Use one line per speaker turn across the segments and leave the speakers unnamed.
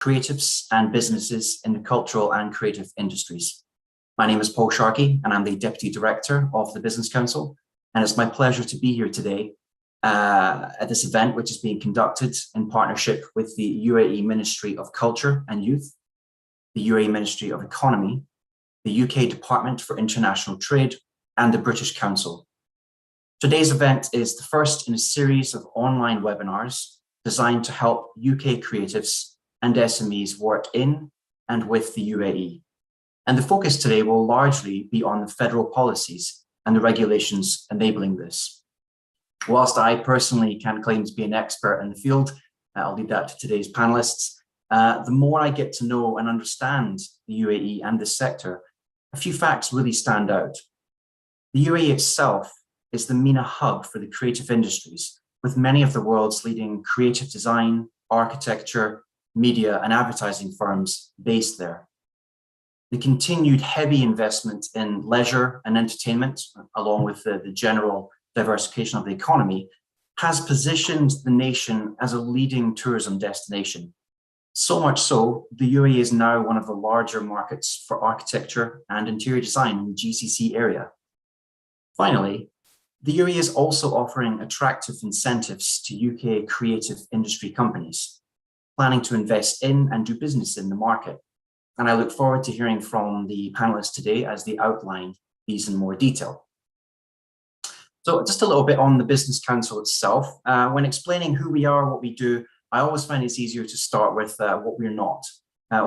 creatives and businesses in the cultural and creative industries. My name is Paul Sharkey, and I'm the Deputy Director of the Business Council. And it's my pleasure to be here today at this event, which is being conducted in partnership with the UAE Ministry of Culture and Youth, the UAE Ministry of Economy, the UK Department for International Trade, and the British Council. Today's event is the first in a series of online webinars designed to help UK creatives and SMEs work in and with the UAE. And the focus today will largely be on the federal policies and the regulations enabling this. Whilst I personally can't claim to be an expert in the field, I'll leave that to today's panelists. The more I get to know and understand the UAE and this sector, a few facts really stand out. The UAE itself is the MENA hub for the creative industries, with many of the world's leading creative design, architecture, media, and advertising firms based there. The continued heavy investment in leisure and entertainment, along with the general diversification of the economy, has positioned the nation as a leading tourism destination. So much so, the UAE is now one of the larger markets for architecture and interior design in the GCC area. Finally, the UAE is also offering attractive incentives to UK creative industry companies planning to invest in and do business in the market. And I look forward to hearing from the panelists today as they outline these in more detail. So just a little bit on the Business Council itself. When explaining who we are, what we do, I always find it's easier to start with what we're not.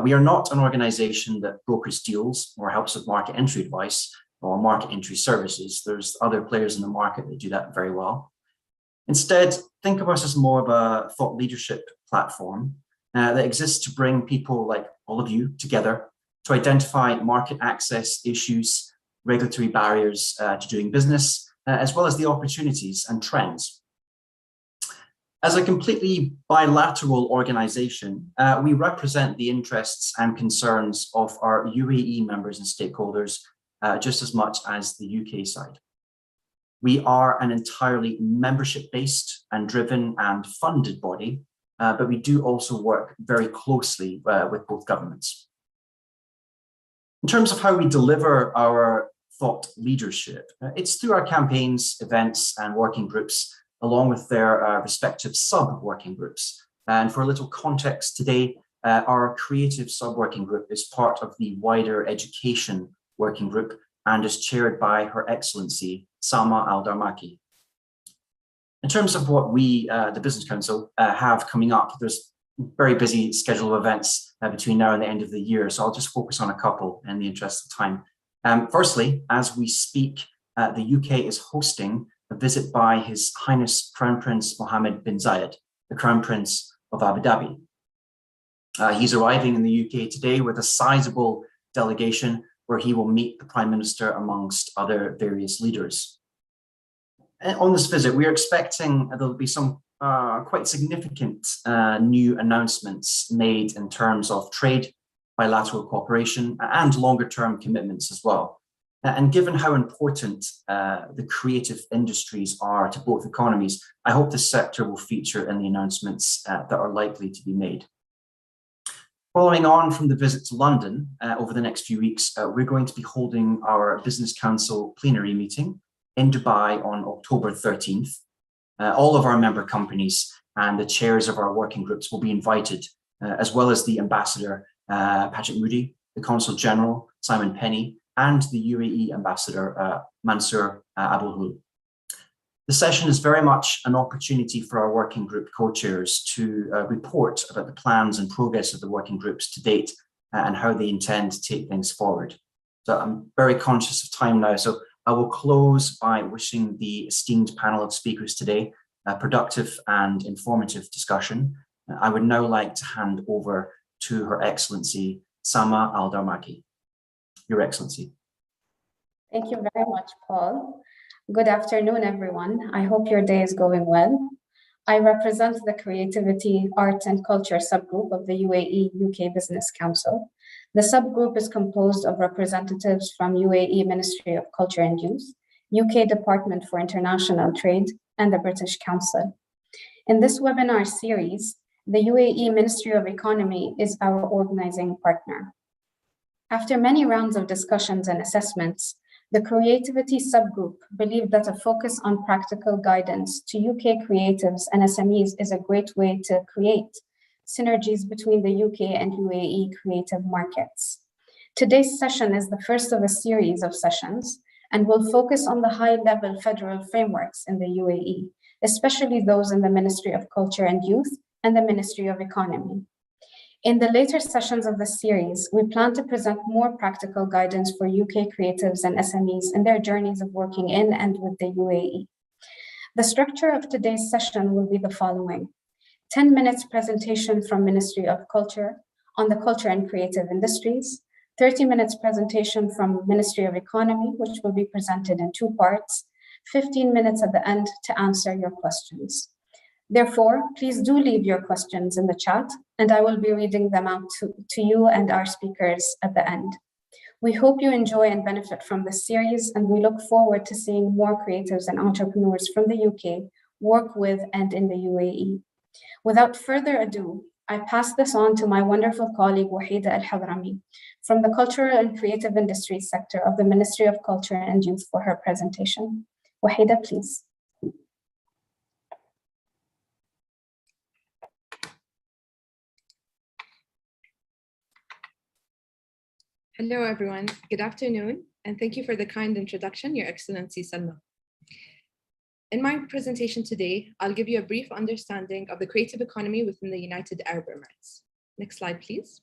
We are not an organization that brokers deals or helps with market entry advice or market entry services. There's other players in the market that do that very well. Instead, think of us as more of a thought leadership platform that exists to bring people like all of you together to identify market access issues, regulatory barriers to doing business, as well as the opportunities and trends. As a completely bilateral organization, we represent the interests and concerns of our UAE members and stakeholders just as much as the UK side. We are an entirely membership-based and driven and funded body, but we do also work very closely with both governments. In terms of how we deliver our thought leadership, it's through our campaigns, events, and working groups, along with their respective sub-working groups. And for a little context today, our creative sub-working group is part of the wider education working group and is chaired by Her Excellency Salma Al-Darmaki. In terms of what we, the Business Council, have coming up, there's a very busy schedule of events between now and the end of the year, so I'll just focus on a couple in the interest of time. Firstly, as we speak, the UK is hosting a visit by His Highness Crown Prince Mohammed bin Zayed, the Crown Prince of Abu Dhabi. He's arriving in the UK today with a sizable delegation where he will meet the Prime Minister amongst other various leaders. On this visit, we are expecting there'll be some quite significant new announcements made in terms of trade, bilateral cooperation, and longer-term commitments as well. And given how important the creative industries are to both economies, I hope this sector will feature in the announcements that are likely to be made. Following on from the visit to London over the next few weeks, we're going to be holding our Business Council plenary meeting in Dubai on October 13th. All of our member companies and the chairs of our working groups will be invited, as well as the Ambassador Patrick Moody, the Consul General Simon Penny, and the UAE Ambassador Mansour Abulhul. The session is very much an opportunity for our working group co-chairs to report about the plans and progress of the working groups to date and how they intend to take things forward. So I'm very conscious of time now, so I will close by wishing the esteemed panel of speakers today a productive and informative discussion. I would now like to hand over to Her Excellency Salma Al-Darmaki. Your Excellency.
Thank you very much, Paul. Good afternoon, everyone. I hope your day is going well. I represent the Creativity, Art and Culture subgroup of the UAE UK Business Council. The subgroup is composed of representatives from UAE Ministry of Culture and Youth, UK Department for International Trade, and the British Council. In this webinar series, The UAE Ministry of Economy is our organizing partner. After many rounds of discussions and assessments, the Creativity subgroup believed that a focus on practical guidance to UK creatives and SMEs is a great way to create synergies between the UK and UAE creative markets. Today's session is the first of a series of sessions and will focus on the high-level federal frameworks in the UAE, especially those in the Ministry of Culture and Youth and the Ministry of Economy. In the later sessions of the series, we plan to present more practical guidance for UK creatives and SMEs in their journeys of working in and with the UAE. The structure of today's session will be the following: 10 minutes presentation from Ministry of Culture on the culture and creative industries, 30 minutes presentation from Ministry of Economy, which will be presented in 2 parts, 15 minutes at the end to answer your questions. Therefore, please do leave your questions in the chat, and I will be reading them out to you and our speakers at the end. We hope you enjoy and benefit from this series, and we look forward to seeing more creatives and entrepreneurs from the UK work with and in the UAE. Without further ado, I pass this on to my wonderful colleague, Uae Al-Hadrami, from the Cultural and Creative Industries sector of the Ministry of Culture and Youth for her presentation. Uae, please.
Hello, everyone. Good afternoon, and thank you for the kind introduction, Your Excellency Salma. In my presentation today, I'll give you a brief understanding of the creative economy within the United Arab Emirates. Next slide, please.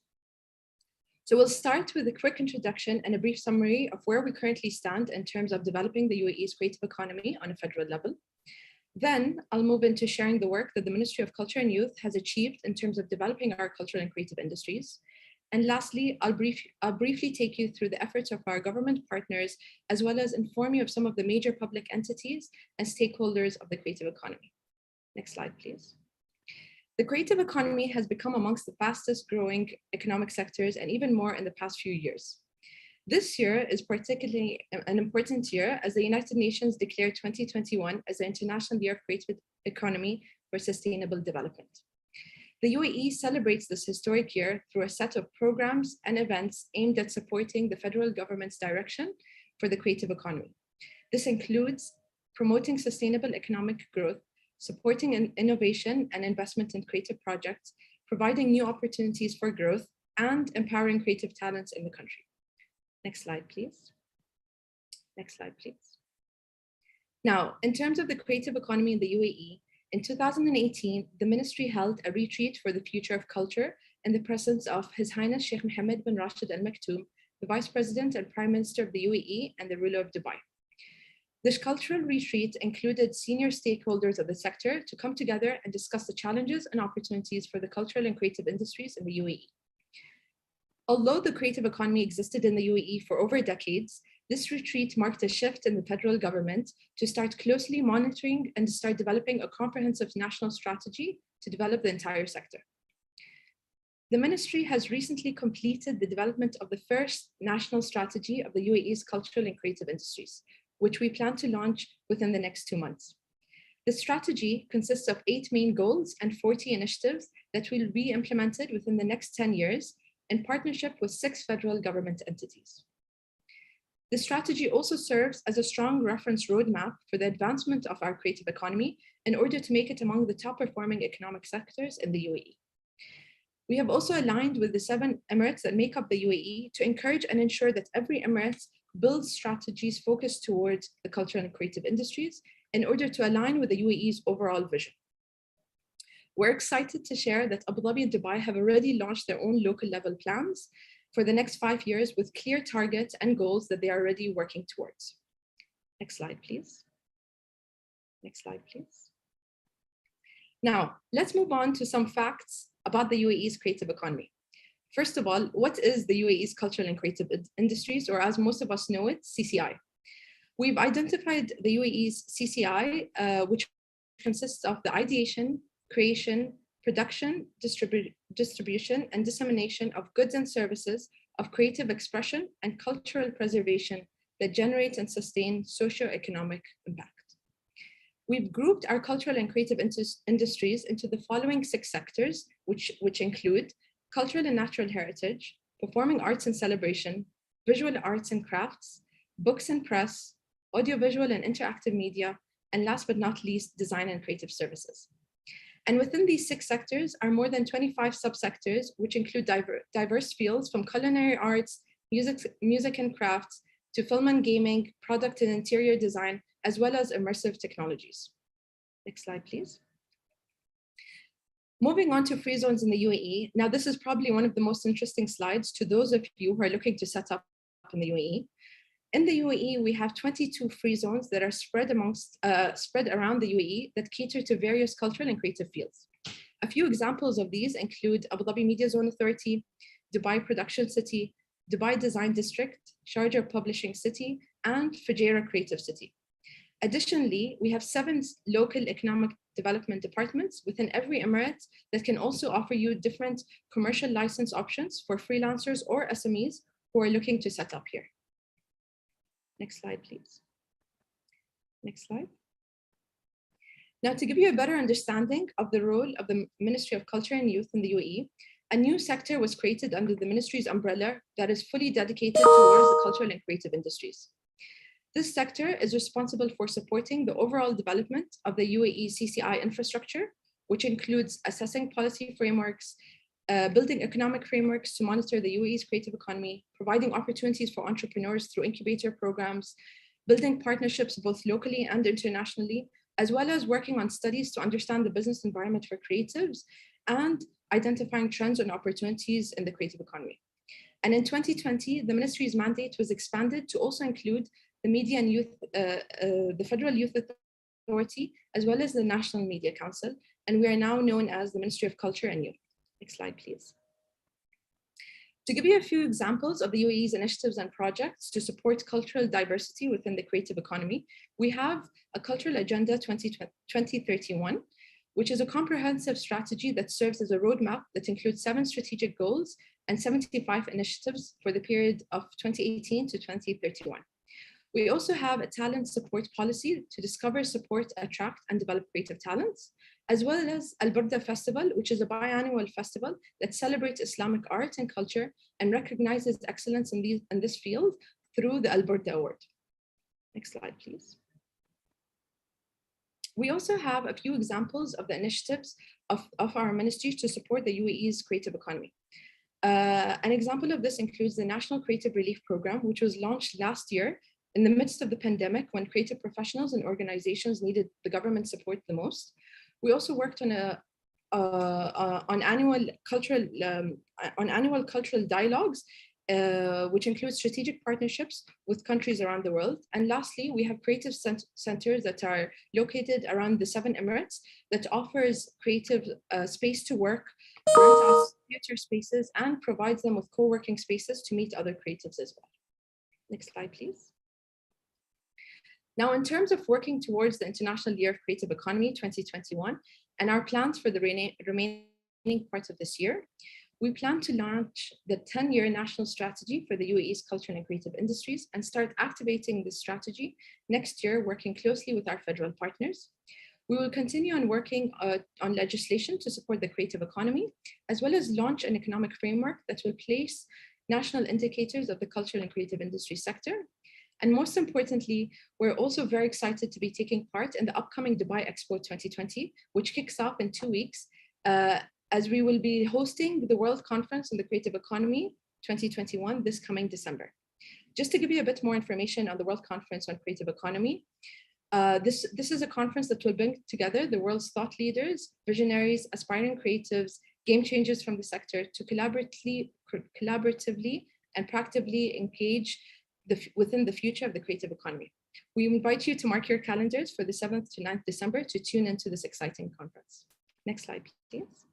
So we'll start with a quick introduction and a brief summary of where we currently stand in terms of developing the UAE's creative economy on a federal level. Then I'll move into sharing the work that the Ministry of Culture and Youth has achieved in terms of developing our cultural and creative industries. And lastly, I'll briefly take you through the efforts of our government partners, as well as inform you of some of the major public entities and stakeholders of the creative economy. Next slide, please. The creative economy has become amongst the fastest growing economic sectors, and even more in the past few years. This year is particularly an important year, as the United Nations declared 2021 as the International Year of Creative Economy for Sustainable Development. The UAE celebrates this historic year through a set of programs and events aimed at supporting the federal government's direction for the creative economy. This includes promoting sustainable economic growth, supporting innovation and investment in creative projects, providing new opportunities for growth, and empowering creative talents in the country. Next slide, please. Next slide, please. Now, in terms of the creative economy in the UAE, in 2018, the ministry held a retreat for the future of culture in the presence of His Highness Sheikh Mohammed bin Rashid Al Maktoum, the Vice President and Prime Minister of the UAE and the ruler of Dubai. This cultural retreat included senior stakeholders of the sector to come together and discuss the challenges and opportunities for the cultural and creative industries in the UAE. Although the creative economy existed in the UAE for over decades, this retreat marked a shift in the federal government to start closely monitoring and start developing a comprehensive national strategy to develop the entire sector. The ministry has recently completed the development of the first national strategy of the UAE's cultural and creative industries, which we plan to launch within the next 2 months. The strategy consists of 8 main goals and 40 initiatives that will be implemented within the next 10 years in partnership with 6 federal government entities. The strategy also serves as a strong reference roadmap for the advancement of our creative economy in order to make it among the top performing economic sectors in the UAE. We have also aligned with the 7 Emirates that make up the UAE to encourage and ensure that every Emirate builds strategies focused towards the cultural and creative industries in order to align with the UAE's overall vision. We're excited to share that Abu Dhabi and Dubai have already launched their own local level plans for the next 5 years with clear targets and goals that they are already working towards. Next slide, please. Next slide, please. Now, let's move on to some facts about the UAE's creative economy. First of all, what is the UAE's cultural and creative industries, or as most of us know it, CCI? We've identified the UAE's CCI, which consists of the ideation, creation, production, distribution, and dissemination of goods and services of creative expression and cultural preservation that generate and sustain socio-economic impact. We've grouped our cultural and creative industries into the following 6 sectors, which include cultural and natural heritage, performing arts and celebration, visual arts and crafts, books and press, audiovisual and interactive media, and last but not least, design and creative services. And within these 6 sectors are more than 25 subsectors, which include diverse fields from culinary arts, music and crafts, to film and gaming, product and interior design, as well as immersive technologies. Next slide, please. Moving on to free zones in the UAE. Now, this is probably one of the most interesting slides to those of you who are looking to set up in the UAE. In the UAE, we have 22 free zones that are spread around the UAE that cater to various cultural and creative fields. A few examples of these include Abu Dhabi Media Zone Authority, Dubai Production City, Dubai Design District, Sharjah Publishing City, and Fujairah Creative City. Additionally, we have 7 local economic development departments within every emirate that can also offer you different commercial license options for freelancers or SMEs who are looking to set up here. Next slide, please. Next slide. Now, to give you a better understanding of the role of the Ministry of Culture and Youth in the UAE, a new sector was created under the ministry's umbrella that is fully dedicated towards the cultural and creative industries. This sector is responsible for supporting the overall development of the UAE CCI infrastructure, which includes assessing policy frameworks, building economic frameworks to monitor the UAE's creative economy, providing opportunities for entrepreneurs through incubator programs, building partnerships both locally and internationally, as well as working on studies to understand the business environment for creatives and identifying trends and opportunities in the creative economy. And in 2020, the ministry's mandate was expanded to also include the Media and Youth, the Federal Youth Authority, as well as the National Media Council, and we are now known as the Ministry of Culture and Youth. Next slide, please. To give you a few examples of the UAE's initiatives and projects to support cultural diversity within the creative economy, we have a Cultural Agenda 2031, which is a comprehensive strategy that serves as a roadmap that includes 7 strategic goals and 75 initiatives for the period of 2018 to 2031. We also have a talent support policy to discover, support, attract, and develop creative talents, as well as Al Burda Festival, which is a biannual festival that celebrates Islamic art and culture and recognizes excellence in this field through the Al Burda Award. Next slide, please. We also have a few examples of the initiatives of our ministry to support the UAE's creative economy. An example of this includes the National Creative Relief Program, which was launched last year in the midst of the pandemic when creative professionals and organizations needed the government support the most. We also worked on annual cultural dialogues, which includes strategic partnerships with countries around the world. And lastly, we have creative centers that are located around the 7 Emirates that offers creative space to work, rent out theater spaces, and provides them with co-working spaces to meet other creatives as well. Next slide, please. Now, in terms of working towards the International Year of Creative Economy 2021 and our plans for the remaining parts of this year, we plan to launch the 10-year national strategy for the UAE's cultural and creative industries and start activating this strategy next year, working closely with our federal partners. We will continue on working on legislation to support the creative economy, as well as launch an economic framework that will place national indicators of the cultural and creative industry sector. And most importantly, we're also very excited to be taking part in the upcoming Dubai Expo 2020, which kicks off in 2 weeks, as we will be hosting the World Conference on the Creative Economy 2021 this coming December. Just to give you a bit more information on the World Conference on Creative Economy, this is a conference that will bring together the world's thought leaders, visionaries, aspiring creatives, game changers from the sector to collaboratively and practically engage within the future of the creative economy. We invite you to mark your calendars for the 7th to 9th December to tune into this exciting conference. Next slide, please.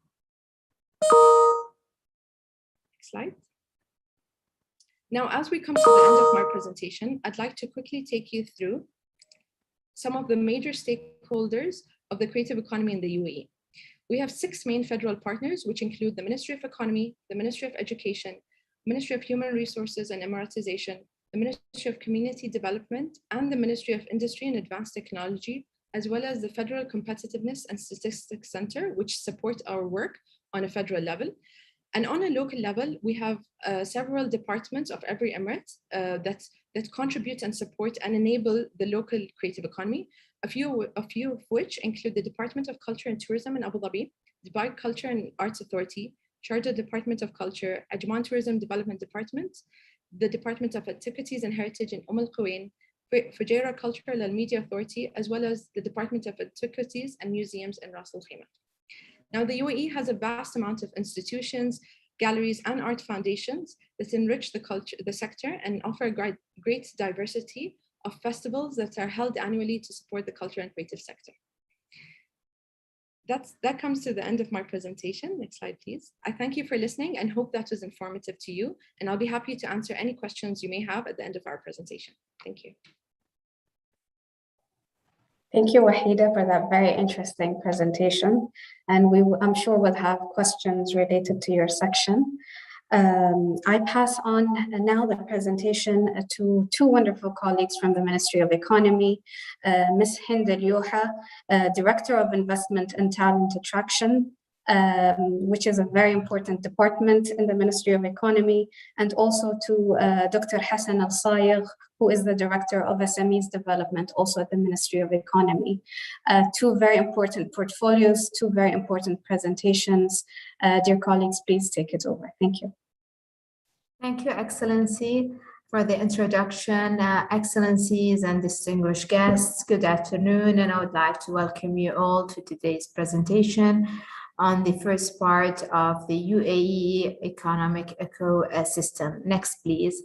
Next slide. Now, as we come to the end of my presentation, I'd like to quickly take you through some of the major stakeholders of the creative economy in the UAE. We have 6 main federal partners, which include the Ministry of Economy, the Ministry of Education, Ministry of Human Resources and Emiratization, the Ministry of Community Development, and the Ministry of Industry and Advanced Technology, as well as the Federal Competitiveness and Statistics Center, which support our work on a federal level. And on a local level, we have several departments of every emirate that contribute and support and enable the local creative economy, a few of which include the Department of Culture and Tourism in Abu Dhabi, Dubai Culture and Arts Authority, Sharjah Department of Culture, Ajman Tourism Development Department, the Department of Antiquities and Heritage in Al Quwain, Fujairah Cultural and Media Authority, as well as the Department of Antiquities and Museums in Ras Al Khaimah. Now, the UAE has a vast amount of institutions, galleries, and art foundations that enrich the sector and offer a great diversity of festivals that are held annually to support the culture and creative sector. That comes to the end of my presentation. Next slide, please. I thank you for listening and hope that was informative to you. And I'll be happy to answer any questions you may have at the end of our presentation. Thank you.
Thank you, Wahida, for that very interesting presentation. And I'm sure we'll have questions related to your section. I pass on now the presentation to two wonderful colleagues from the Ministry of Economy, Ms. Hind Al-Yuha, Director of Investment and Talent Attraction, which is a very important department in the Ministry of Economy, and also to Dr. Hassan Al-Sayegh, who is the Director of SMEs Development, also at the Ministry of Economy. Two very important portfolios, two very important presentations. Dear colleagues, please take it over. Thank you.
Thank you, Excellency, for the introduction. Excellencies and distinguished guests, good afternoon, and I would like to welcome you all to today's presentation on the first part of the UAE economic ecosystem. Next, please.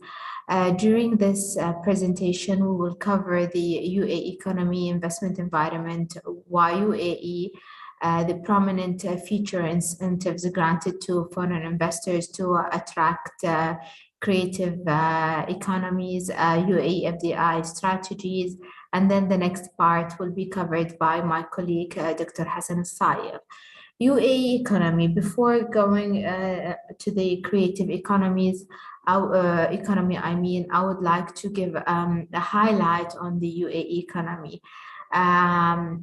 During this presentation, we will cover the Uae Economy Investment Environment, UAE, the prominent feature incentives granted to foreign investors to attract creative economies, Uae Fdi strategies, and then the next part will be covered by my colleague, Dr. Hassan Al-Sayegh. Uae Economy, before going to the creative economies, I would like to give a highlight on the Uae Economy. Our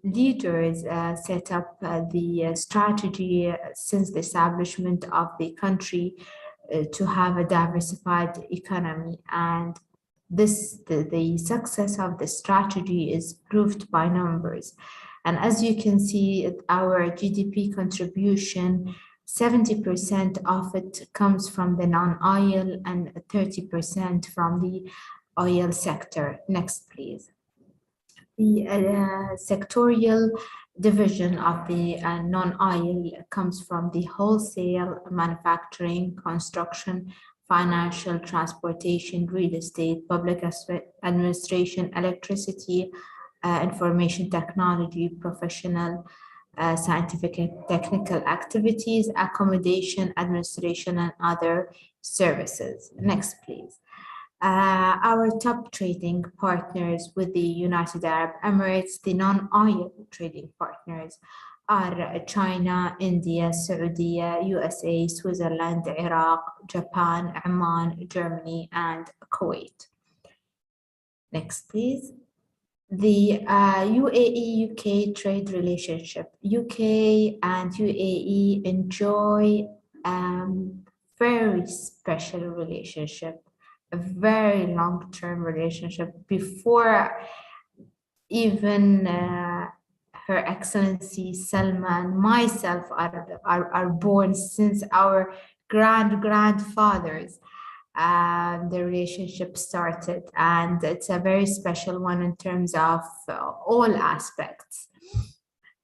leaders set up the strategy since the establishment of the country to have a diversified economy, and the success of the strategy is proved by numbers. And as you can see, our GDP contribution, 70% of it comes from the non-oil and 30% from the oil sector. Next, please. The sectorial division of the non-oil comes from the wholesale, manufacturing, construction, financial, transportation, real estate, public administration, electricity, information technology, professional, scientific and technical activities, accommodation, administration, and other services. Next, please. Our top trading partners with the United Arab Emirates, the non-oil trading partners, are China, India, Saudi, USA, Switzerland, Iraq, Japan, Oman, Germany, and Kuwait. Next, please. The Uae Uk Trade Relationship. UK and UAE enjoy very special relationship, a very long-term relationship. Before even Her Excellency Salma and myself are born, since our grandfathers, the relationship started, and it's a very special one in terms of all aspects,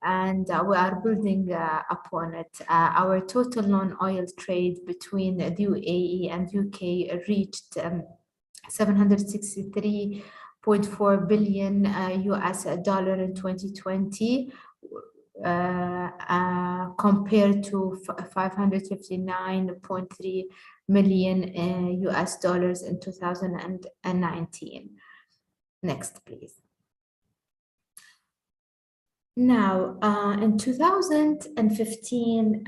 and we are building upon it. Our total non-oil trade between the UAE and UK reached $763.4 billion US dollar in 2020, compared to 559.3 million US dollars in 2019. Next, please. Now, in 2015,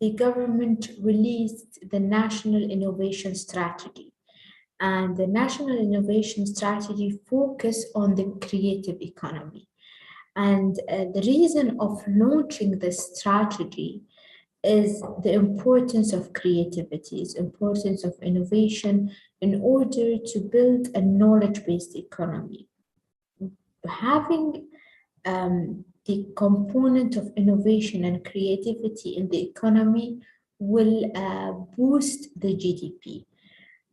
the government released the National Innovation Strategy, and the National Innovation Strategy focus on the creative economy. And the reason of launching this strategy is the importance of creativity, the importance of innovation in order to build a knowledge-based economy. Having the component of innovation and creativity in the economy will boost the GDP.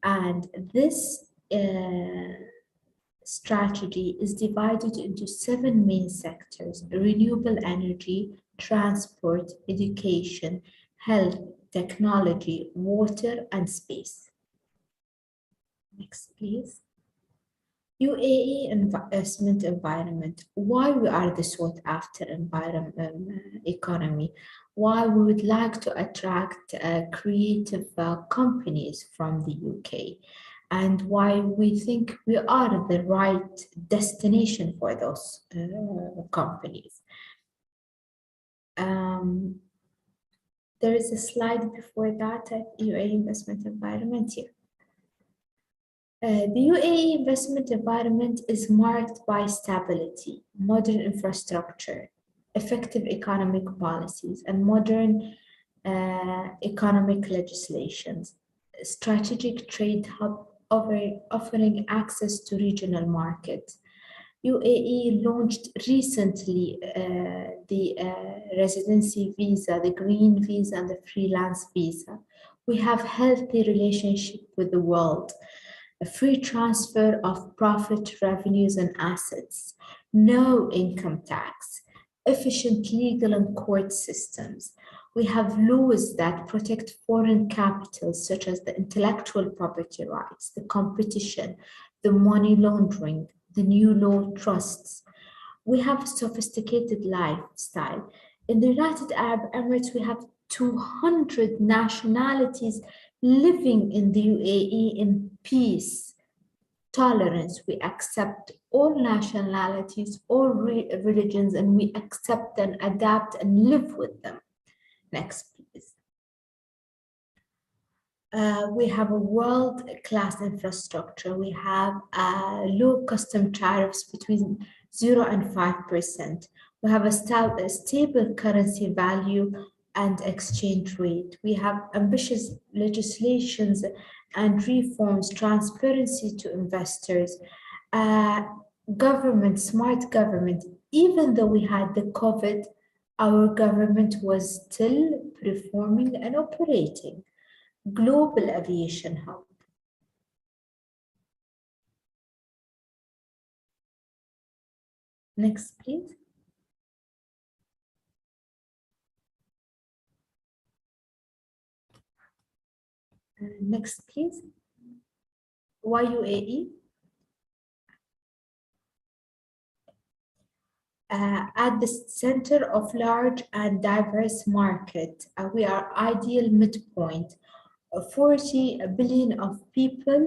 And this strategy is divided into 7 main sectors: renewable energy, transport, education, health, technology, water, and space. Next, please. UAE investment environment. Why we are the sought after economy? Why we would like to attract creative companies from the UK, and why we think we are the right destination for those companies. There is a slide before that at UAE investment environment here. The UAE investment environment is marked by stability, modern infrastructure, effective economic policies, and modern economic legislations. Strategic trade hub offering access to regional markets. UAE launched recently the residency visa, the green visa, and the freelance visa. We have healthy relationship with the world, a free transfer of profit, revenues, and assets, no income tax, efficient legal and court systems. We have laws that protect foreign capital, such as the intellectual property rights, the competition, the money laundering, the new law trusts. We have a sophisticated lifestyle. In the United Arab Emirates, we have 200 nationalities living in the UAE in peace, tolerance. We accept all nationalities, all religions, and we accept and adapt and live with them. Next, please. We have a world-class infrastructure. We have low custom tariffs between 0 and 5%. We have a stable currency value and exchange rate. We have ambitious legislations and reforms, transparency to investors, government, smart government. Even though we had the COVID, our government was still performing and operating. Global aviation hub. Next, please. Next, please. Why UAE? At the center of large and diverse market, we are ideal midpoint. 40 billion of people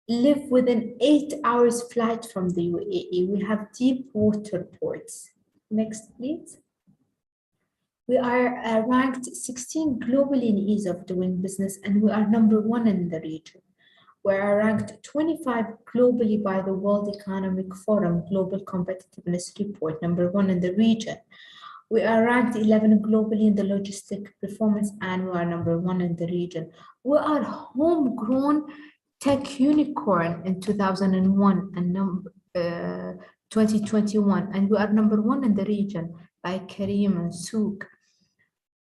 live within 8 hours flight from the UAE. We have deep water ports. Next, please. We are ranked 16 globally in ease of doing business, and we are #1 in the region. We are ranked 25 globally by the World Economic Forum Global Competitiveness Report, #1 in the region. We are ranked 11 globally in the logistic performance, and we are #1 in the region. We are homegrown tech unicorn in 2001 and 2021, and we are #1 in the region by Karim and Souk.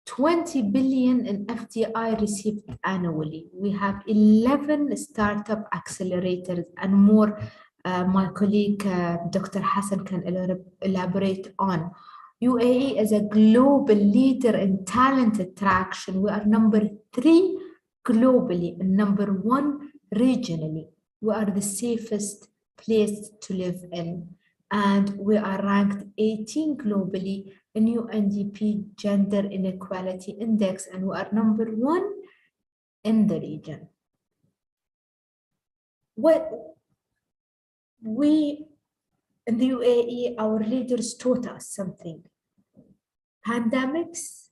20 billion in FDI received annually. We have 11 startup accelerators and more. My colleague, Dr. Hassan, can elaborate on. UAE is a global leader in talent attraction. We are #3 globally and #1 regionally. We are the safest place to live in. And we are ranked 18 globally in UNDP Gender Inequality Index, and we are #1 in the region. What we in the UAE, our leaders taught us something. Pandemics,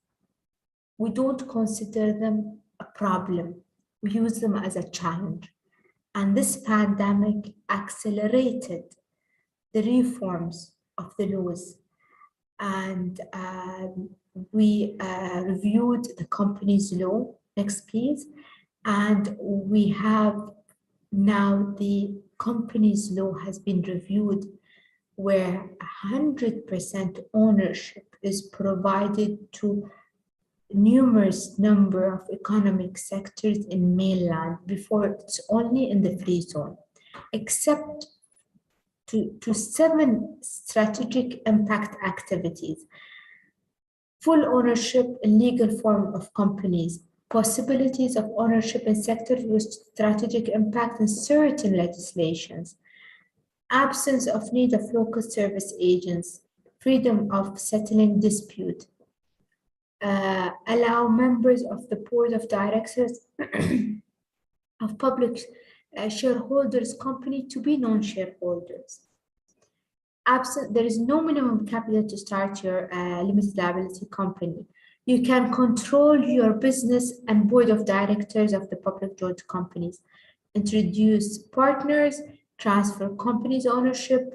we don't consider them a problem. We use them as a challenge. And this pandemic accelerated the reforms of the laws. And we reviewed the company's law. Next, please. And we have now the company's law has been reviewed, where 100% ownership is provided to numerous number of economic sectors in mainland. Before, it's only in the free zone, except to 7 strategic impact activities: full ownership in legal form of companies, possibilities of ownership in sectors with strategic impact in certain legislations, absence of need of local service agents, freedom of settling dispute, allow members of the board of directors of public shareholders company to be non-shareholders. There is no minimum capital to start your limited liability company. You can control your business and board of directors of the public joint companies, introduce partners, transfer companies ownership,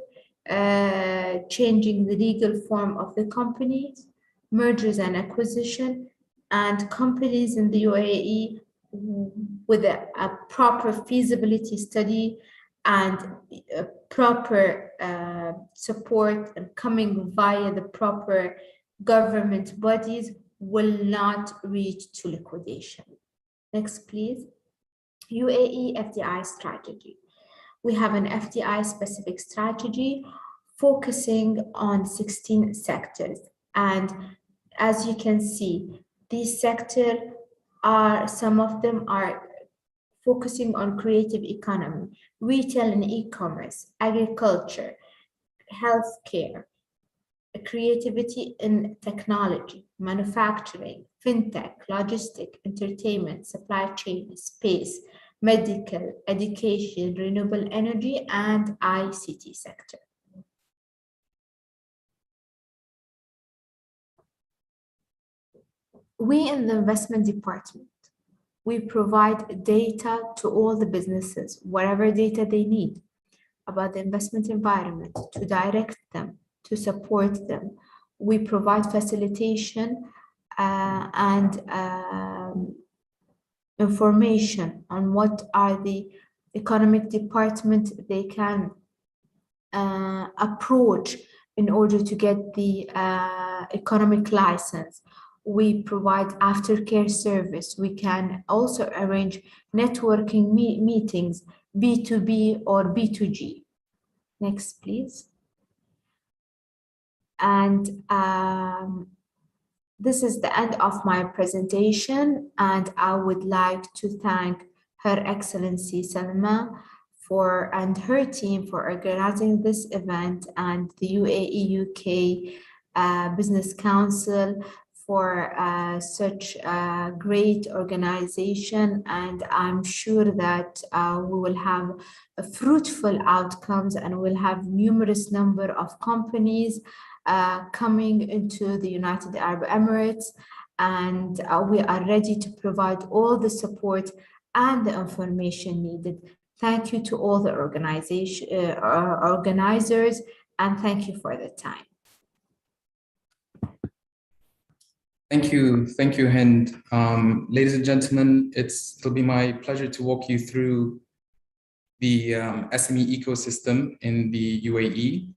changing the legal form of the companies, mergers and acquisition, and companies in the UAE with a proper feasibility study and proper support and coming via the proper government bodies will not reach to liquidation. Next, please. UAE FDI strategy. We have an FDI specific strategy focusing on 16 sectors. And as you can see, these sectors some of them are focusing on creative economy, retail and e-commerce, agriculture, healthcare, creativity in technology, manufacturing, fintech, logistics, entertainment, supply chain, space, medical, education, renewable energy, and ICT sector. We in the investment department, we provide data to all the businesses, whatever data they need about the investment environment, to direct them, to support them. We provide facilitation and information on what are the economic department they can approach in order to get the economic license. We provide aftercare service. We can also arrange networking meetings, B2B or B2G. Next, please. And this is the end of my presentation, and I would like to thank Her Excellency Salma and her team for organizing this event, and the UAE UK Business Council for such a great organization. And I'm sure that we will have fruitful outcomes, and we'll have numerous number of companies coming into the United Arab Emirates, and we are ready to provide all the support and the information needed. Thank you to all the organizers, and thank you for the time.
Thank you, Hind. Ladies and gentlemen, it'll be my pleasure to walk you through the SME ecosystem in the UAE.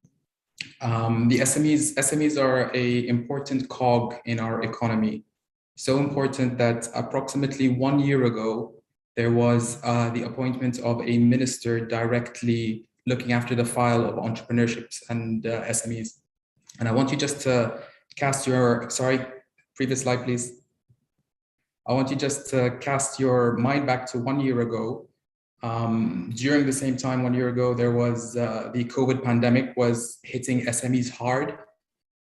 The SMEs are an important cog in our economy. So important that approximately 1 year ago, there was the appointment of a minister directly looking after the file of entrepreneurships and SMEs. And I want you just to cast your, previous slide, please. I want you just to cast your mind back to 1 year ago. During the same time, 1 year ago, there was the COVID pandemic was hitting SMEs hard.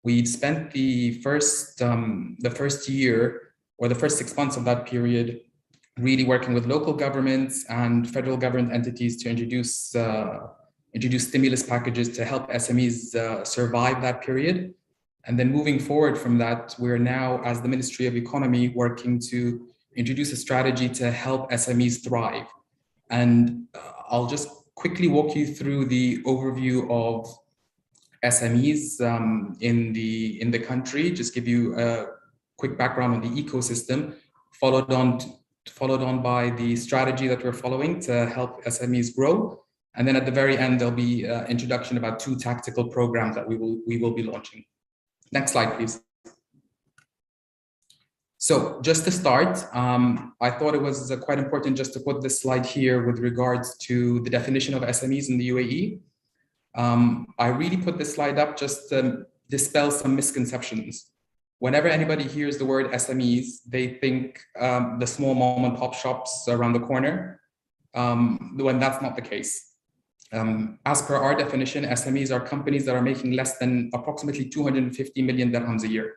We'd spent the first year or the first 6 months of that period really working with local governments and federal government entities to introduce stimulus packages to help SMEs survive that period. And then moving forward from that, we're now, as the Ministry of Economy, working to introduce a strategy to help SMEs thrive. And I'll just quickly walk you through the overview of SMEs in the country, just give you a quick background on the ecosystem, followed on by the strategy that we're following to help SMEs grow. And then at the very end, there'll be an introduction about 2 tactical programs that we will be launching. Next slide, please. So just to start, I thought it was quite important just to put this slide here with regards to the definition of SMEs in the UAE. I really put this slide up just to dispel some misconceptions. Whenever anybody hears the word SMEs, they think the small mom and pop shops around the corner, when that's not the case. As per our definition, SMEs are companies that are making less than approximately 250 million dirhams a year.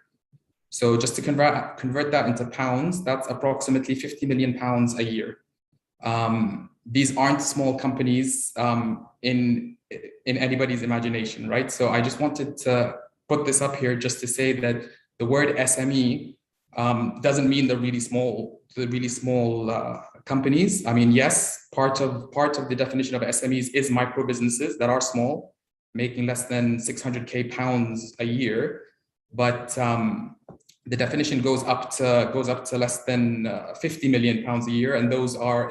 So just to convert that into pounds, that's approximately 50 million pounds a year. These aren't small companies in anybody's imagination, right? So I just wanted to put this up here just to say that the word SME doesn't mean the really small companies. I mean, yes, part of the definition of SMEs is micro businesses that are small, making less than 600k pounds a year, but the definition goes up to less than 50 million pounds a year, and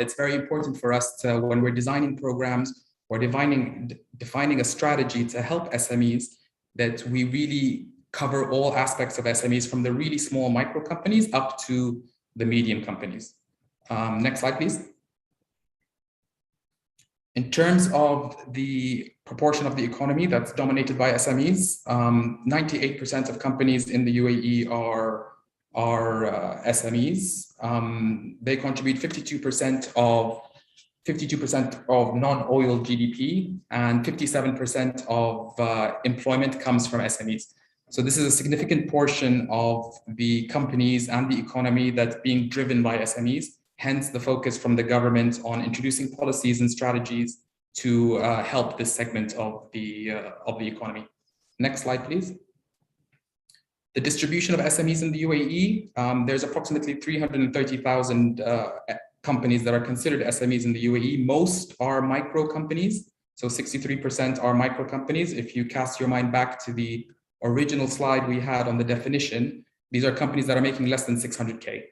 it's very important for us to, when we're designing programs or defining a strategy to help SMEs, that we really cover all aspects of SMEs, from the really small micro companies up to the medium companies. Next slide, please. In terms of the proportion of the economy that's dominated by SMEs, 98% of companies in the UAE are SMEs. They contribute 52% of non-oil GDP, and 57% of employment comes from SMEs. So this is a significant portion of the companies and the economy that's being driven by SMEs, hence the focus from the government on introducing policies and strategies to help this segment of the economy. Next slide, please. The distribution of SMEs in the UAE, there's approximately 330,000 companies that are considered SMEs in the UAE. Most are micro companies, so 63% are micro companies. If you cast your mind back to the original slide we had on the definition, these are companies that are making less than 600k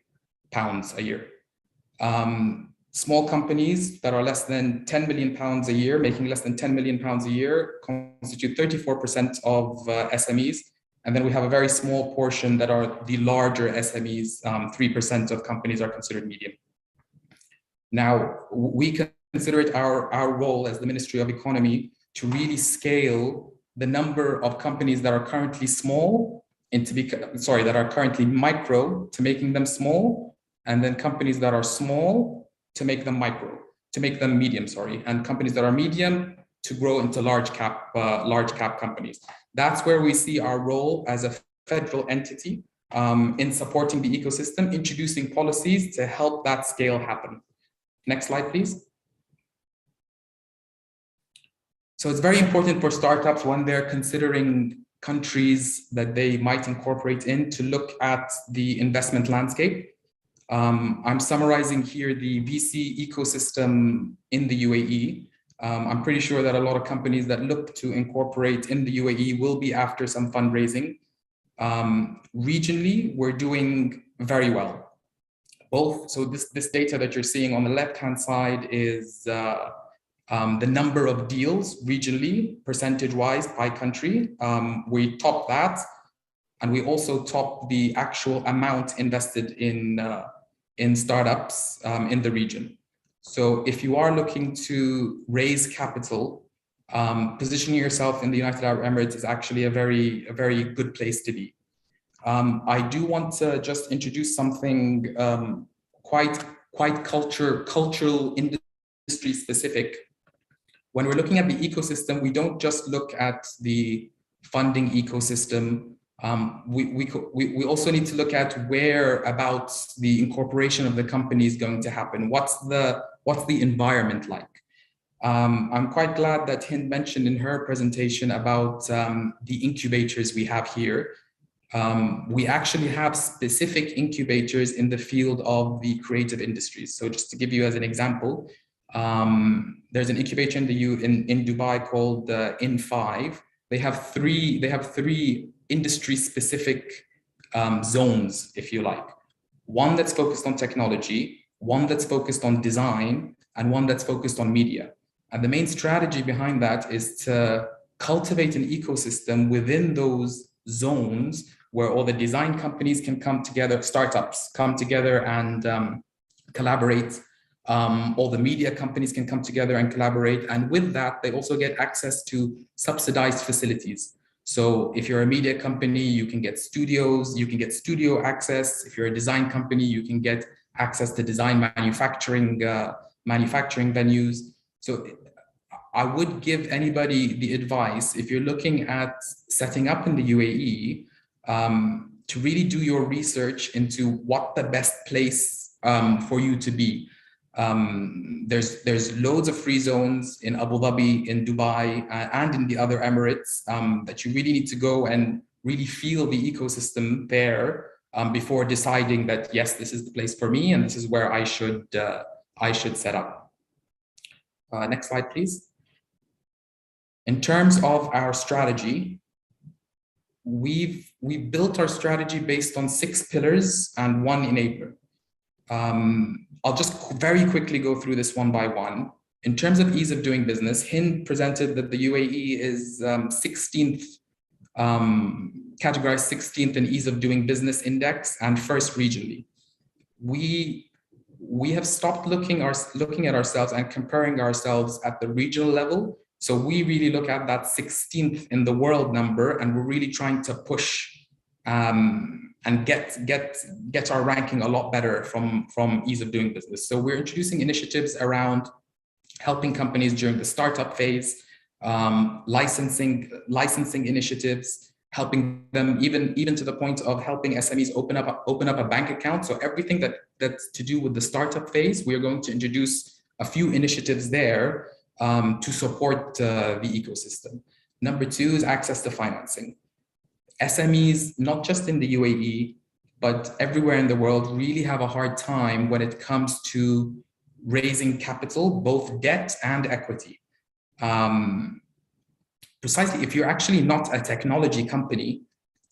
pounds a year. Small companies that are less than 10 million pounds a year, making less than 10 million pounds a year, constitute 34% of SMEs. And then we have a very small portion that are the larger SMEs. 3% of companies are considered medium. Now, we consider it our role as the Ministry of Economy to really scale the number of companies that are currently that are currently micro, to making them small, and then companies that are small to make them medium, and companies that are medium to grow into large cap companies. That's where we see our role as a federal entity in supporting the ecosystem, introducing policies to help that scale happen. Next slide, please. So it's very important for startups when they're considering countries that they might incorporate in to look at the investment landscape. I'm summarizing here the VC ecosystem in the UAE. I'm pretty sure that a lot of companies that look to incorporate in the UAE will be after some fundraising. Regionally, we're doing very well. So this data that you're seeing on the left-hand side is the number of deals regionally, percentage-wise by country. We top that, and we also top the actual amount invested in startups in the region. So if you are looking to raise capital, positioning yourself in the United Arab Emirates is actually a very good place to be. I do want to just introduce something quite cultural industry specific. When we're looking at the ecosystem, we don't just look at the funding ecosystem. We also need to look at whereabouts the incorporation of the company is going to happen. What's the environment like? I'm quite glad that Hind mentioned in her presentation about the incubators we have here. We actually have specific incubators in the field of the creative industries. So just to give you as an example, There's an incubator in Dubai called In5. They have three industry-specific zones, if you like. One that's focused on technology, one that's focused on design, and one that's focused on media. And the main strategy behind that is to cultivate an ecosystem within those zones where all the design companies can come together, startups come together and collaborate. All the media companies can come together and collaborate. And with that, they also get access to subsidized facilities. So if you're a media company, you can get studios, you can get studio access. If you're a design company, you can get access to design manufacturing venues. So I would give anybody the advice, if you're looking at setting up in the UAE, to really do your research into what the best place for you to be. There's loads of free zones in Abu Dhabi, in Dubai, and in the other Emirates that you really need to go and really feel the ecosystem there before deciding that, yes, this is the place for me and this is where I should set up. Next slide, please. In terms of our strategy, we've built our strategy based on 6 pillars and 1 enabler. I'll just very quickly go through this one by one. In terms of ease of doing business, Hind presented that the UAE is 16th, categorized 16th in ease of doing business index and first regionally. We have stopped looking at ourselves and comparing ourselves at the regional level. So we really look at that 16th in the world number, and we're really trying to push and get our ranking a lot better from ease of doing business. So we're introducing initiatives around helping companies during the startup phase, licensing initiatives, helping them even to the point of helping SMEs open up a bank account. So everything that's to do with the startup phase, we're going to introduce a few initiatives there to support the ecosystem. Number 2 is access to financing. SMEs, not just in the UAE, but everywhere in the world, really have a hard time when it comes to raising capital, both debt and equity. Precisely, if you're actually not a technology company,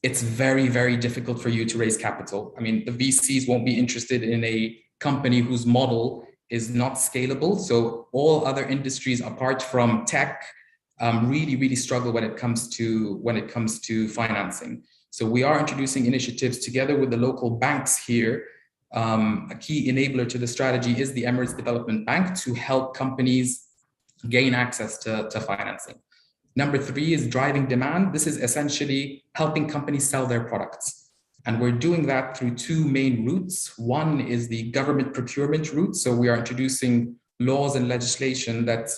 it's very, very difficult for you to raise capital. I mean, the VCs won't be interested in a company whose model is not scalable. So all other industries apart from tech really struggle when it comes to financing. So we are introducing initiatives together with the local banks here. A key enabler to the strategy is the Emirates Development Bank to help companies gain access to financing. Number 3 is driving demand. This is essentially helping companies sell their products. And we're doing that through 2 main routes. One is the government procurement route. So we are introducing laws and legislation that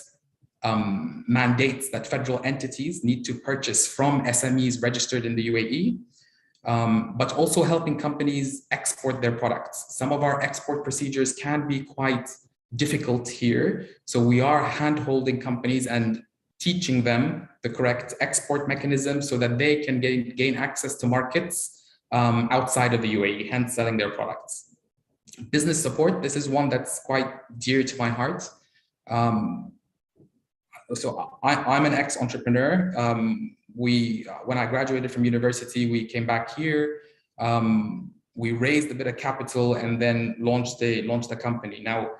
mandates that federal entities need to purchase from SMEs registered in the UAE, but also helping companies export their products. Some of our export procedures can be quite difficult here. So we are hand-holding companies and teaching them the correct export mechanism so that they can gain access to markets outside of the UAE, hence selling their products. Business support, this is one that's quite dear to my heart. So I'm an ex-entrepreneur. When I graduated from university, we came back here. We raised a bit of capital and then launched a company. Now,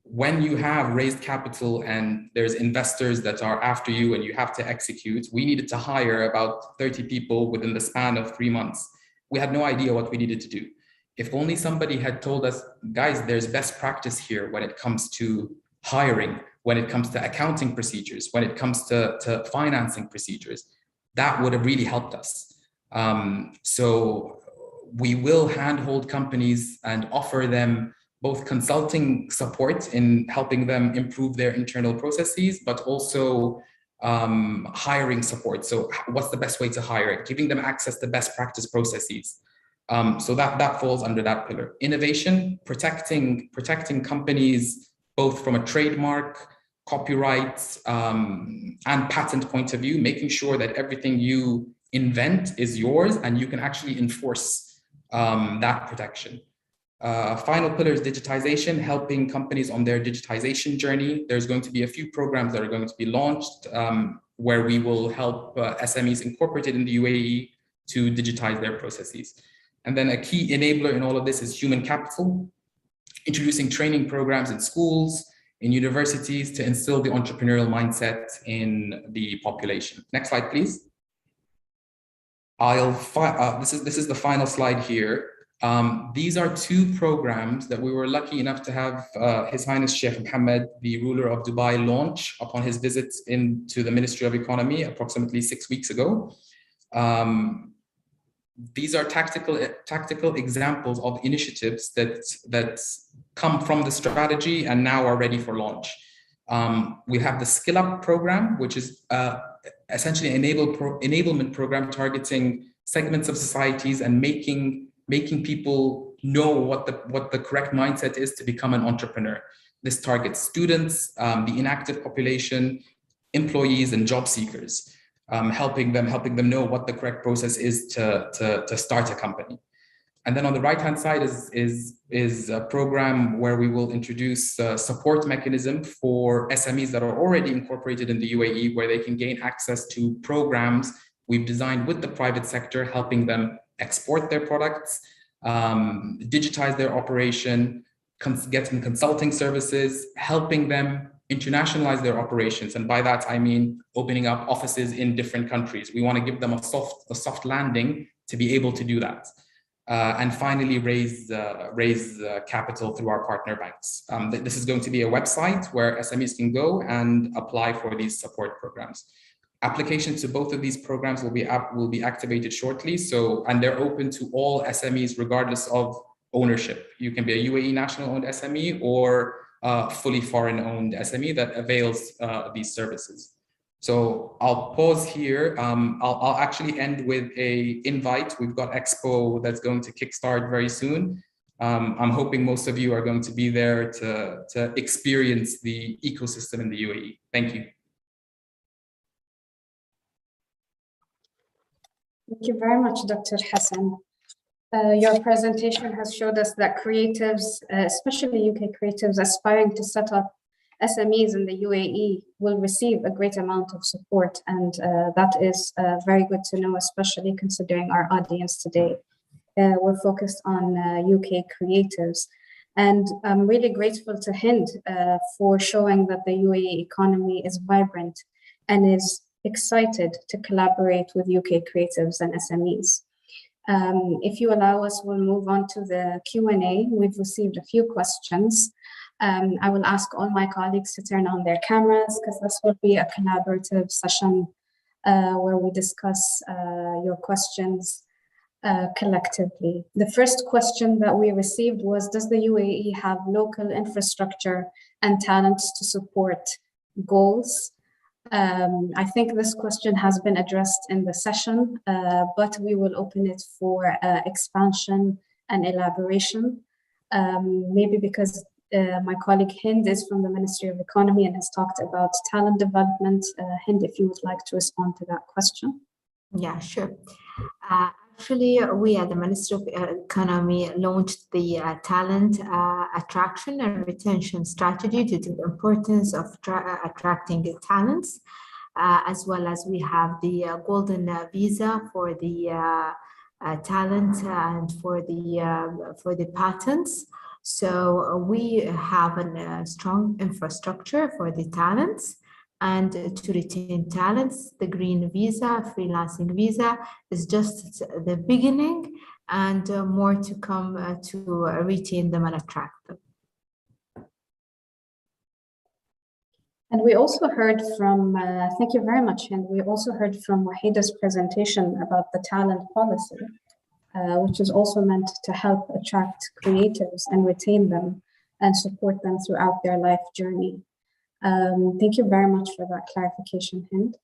when you have raised capital and there's investors that are after you and you have to execute, we needed to hire about 30 people within the span of 3 months. We had no idea what we needed to do. If only somebody had told us, guys, there's best practice here when it comes to hiring, when it comes to accounting procedures, when it comes to financing procedures, that would have really helped us. So we will handhold companies and offer them both consulting support in helping them improve their internal processes, but also hiring support. So what's the best way to hire it? Giving them access to best practice processes. So that falls under that pillar. Innovation, protecting companies, both from a trademark, copyright, and patent point of view, making sure that everything you invent is yours and you can actually enforce that protection. Final pillar is digitization, helping companies on their digitization journey. There's going to be a few programs that are going to be launched where we will help SMEs incorporated in the UAE to digitize their processes. And then a key enabler in all of this is human capital, introducing training programs in schools, in universities to instill the entrepreneurial mindset in the population. Next slide, please. This is the final slide here. These are two programs that we were lucky enough to have His Highness Sheikh Mohammed, the ruler of Dubai, launch upon his visit into the Ministry of Economy approximately 6 weeks ago. These are tactical examples of initiatives that come from the strategy and now are ready for launch. We have the Skill Up program, which is essentially an enablement program targeting segments of societies and making people know what the correct mindset is to become an entrepreneur. This targets students, the inactive population, employees, and job seekers, helping them know what the correct process is to start a company. And then on the right-hand side is a program where we will introduce a support mechanism for SMEs that are already incorporated in the UAE, where they can gain access to programs we've designed with the private sector, helping them export their products, digitize their operation, get some consulting services, helping them internationalize their operations. And by that, I mean opening up offices in different countries. We want to give them a soft landing to be able to do that. And finally, raise capital through our partner banks. This is going to be a website where SMEs can go and apply for these support programs. Applications to both of these programs will be activated shortly. And they're open to all SMEs regardless of ownership. You can be a UAE national-owned SME or fully foreign-owned SME that avails these services. So I'll pause here. I'll actually end with an invite. We've got Expo that's going to kickstart very soon. I'm hoping most of you are going to be there to experience the ecosystem in the UAE. Thank you.
Thank you very much, Dr. Hassan. Your presentation has showed us that creatives, especially UK creatives aspiring to set up SMEs in the UAE, will receive a great amount of support. And that is very good to know, especially considering our audience today. We're focused on UK creatives. And I'm really grateful to Hind for showing that the UAE economy is vibrant and is excited to collaborate with UK creatives and SMEs. If you allow us, we'll move on to the Q&A. We've received a few questions. I will ask all my colleagues to turn on their cameras because this will be a collaborative session where we discuss your questions collectively. The first question that we received was, does the UAE have local infrastructure and talents to support goals? I think this question has been addressed in the session, but we will open it for expansion and elaboration. Maybe because my colleague Hind is from the Ministry of Economy and has talked about talent development. Hind, if you would like to respond to that question.
Yeah, sure. Actually, we at the Ministry of Economy launched the talent attraction and retention strategy due to the importance of attracting talents, as well as we have the golden visa for the talent and for the patents. So we have a strong infrastructure for the talents. And to retain talents, the green visa, freelancing visa is just the beginning, and more to come to retain them and attract them.
And we also heard from, thank you very much, and we also heard from Wahida's presentation about the talent policy, which is also meant to help attract creatives and retain them and support them throughout their life journey. Thank you very much for that clarification, Hind.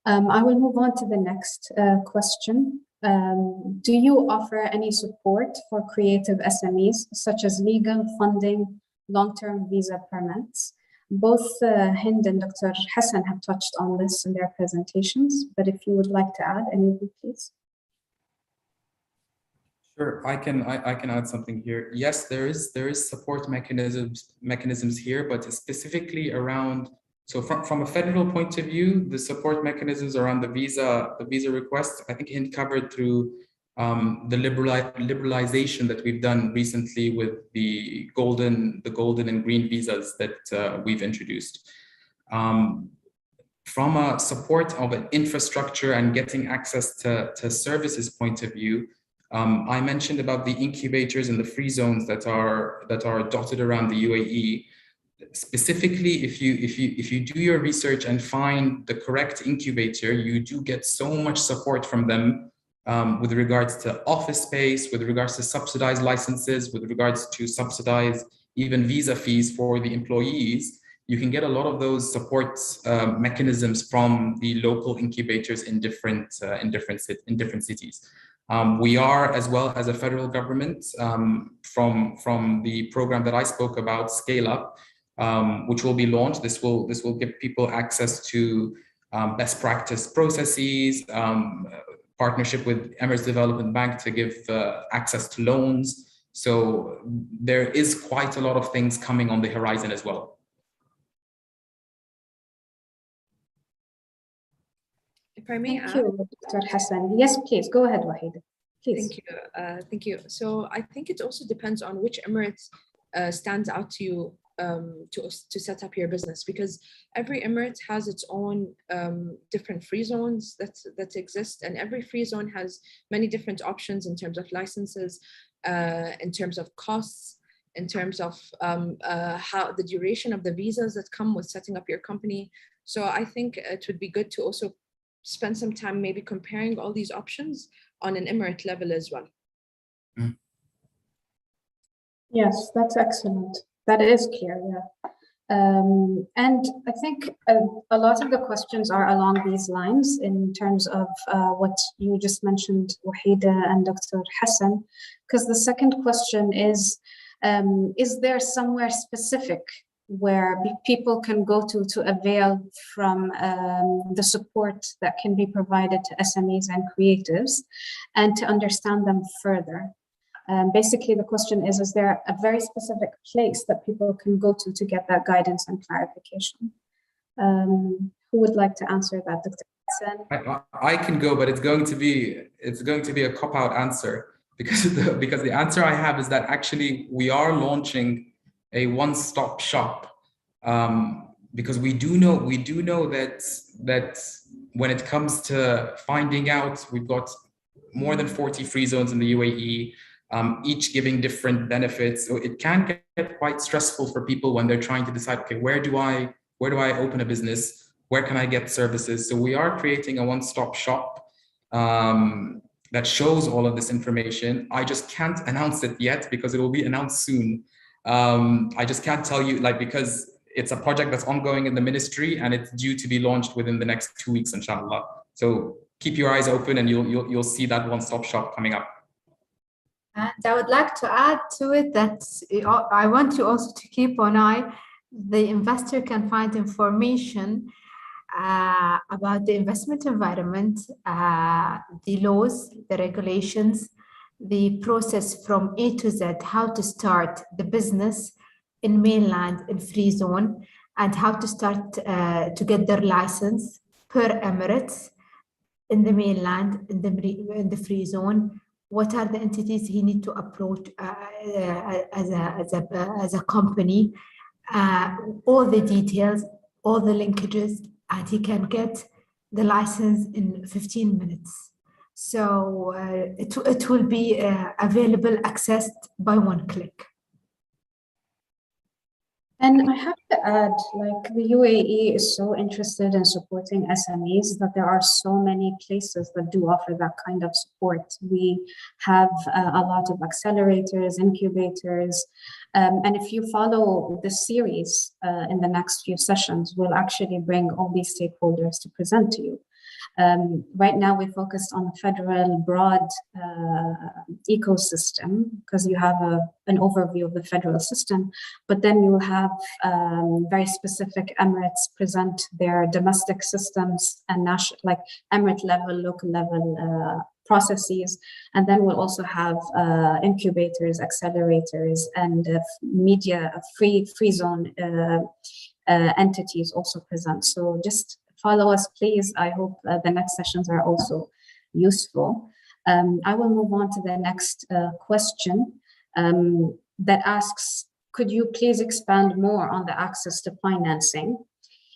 I will move on to the next question. Do you offer any support for creative SMEs, such as legal, funding, long-term visa permits? Both Hind and Dr. Hassan have touched on this in their presentations, but if you would like to add anything, please.
Sure, I can add something here. Yes, there is support mechanisms here, but specifically around. So from a federal point of view, the support mechanisms around the visa request, I think covered through the liberalization that we've done recently with the golden and green visas that we've introduced. From a support of an infrastructure and getting access to services point of view, I mentioned about the incubators and the free zones that are dotted around the UAE. Specifically, if you do your research and find the correct incubator, you do get so much support from them with regards to office space, with regards to subsidized licenses, with regards to subsidized even visa fees for the employees. You can get a lot of those support mechanisms from the local incubators in different cities. We are, as well as a federal government, from the program that I spoke about, Scale Up, which will be launched. This will give people access to best practice processes, partnership with Emirates Development Bank to give access to loans. So there is quite a lot of things coming on the horizon as well.
If I may
Thank
add.
you, Dr. Hassan. Yes, please, go ahead, Wahid. Please.
Thank you. So I think it also depends on which Emirates stands out to you to set up your business, because every Emirate has its own different free zones that exist, and every free zone has many different options in terms of licenses, in terms of costs, in terms of how the duration of the visas that come with setting up your company. So I think it would be good to also spend some time maybe comparing all these options on an Emirate level as well.
Yes, that's excellent. That is clear, yeah. And I think a lot of the questions are along these lines in terms of what you just mentioned, Wahida and Dr. Hassan, because the second question is there somewhere specific where people can go to avail from the support that can be provided to SMEs and creatives and to understand them further? Basically, the question is there a very specific place that people can go to get that guidance and clarification? Who would like to answer that, Dr. Hassan?
I can go, but it's going to be a cop-out answer, because the answer I have is that actually we are launching a one-stop shop, because we do know that when it comes to finding out, we've got more than 40 free zones in the UAE, each giving different benefits. So it can get quite stressful for people when they're trying to decide, okay, where do I open a business? Where can I get services? So we are creating a one-stop shop that shows all of this information. I just can't announce it yet because it will be announced soon. I just can't tell you, because it's a project that's ongoing in the ministry and it's due to be launched within the next 2 weeks, inshallah. So keep your eyes open and you'll see that one-stop shop coming up.
And I would like to add to it that I want you also to keep an eye. The investor can find information about the investment environment, the laws, the regulations, the process from A to Z, how to start the business in mainland and free zone, and how to start to get their license per Emirates in the mainland, in the free zone. What are the entities he need to approach as a company, all the details, all the linkages, and he can get the license in 15 minutes. So it will be available, accessed by one click.
And I have to add, the UAE is so interested in supporting SMEs that there are so many places that do offer that kind of support. We have a lot of accelerators, incubators, and if you follow the series in the next few sessions, we'll actually bring all these stakeholders to present to you. Right now, we focused on the federal broad ecosystem because you have an overview of the federal system, but then you will have very specific Emirates present their domestic systems and national, Emirate level, local level processes. And then we'll also have incubators, accelerators, and media free zone entities also present. So just follow us, please. I hope the next sessions are also useful. I will move on to the next question that asks, could you please expand more on the access to financing?